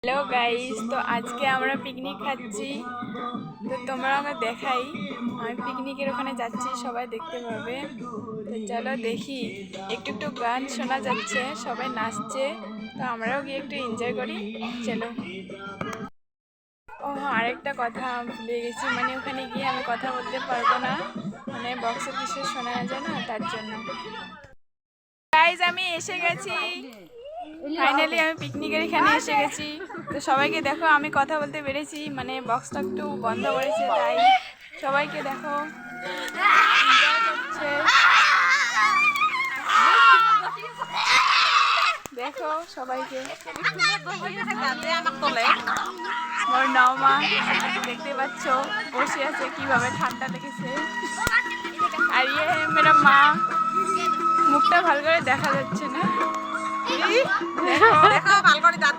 Hello guys, তো আজকে আমরা পিকনিক খাচ্ছি। তো তোমরা আমরা দেখাই, আমি পিকনিকের ওখানে যাচ্ছি, সবাই দেখতে পাবে। তো চলো দেখি, একটু একটু গান শোনা যাচ্ছে, সবাই নাচছে, তো আমরাও গিয়ে একটু এনজয় করি। চলো। ও আরেকটা কথা ভুলে গেছি, মানে ওখানে গিয়ে আমি কথা বলতে পারবো না, মানে বক্সের কিছু শোনা যায় না, তার জন্য। গাইস, আমি এসে গেছি, ফাইনালি আমি পিকনিকের এখানে এসে গেছি। তো সবাইকে দেখো, আমি কথা বলতে পেরেছি, মানে বক্সটা একটু বন্ধ করেছে, তাই সবাইকে দেখো enjoy করছে। দেখো সবাইকে, মোর নওমা দেখতে পাচ্ছ বসে আছে, কিভাবে ঠান্ডা লেগেছে। আর ইয়ে মেরা মা, মুখটা ভালো করে দেখা যাচ্ছে না, দেখো দেখো ভালো করে দাঁত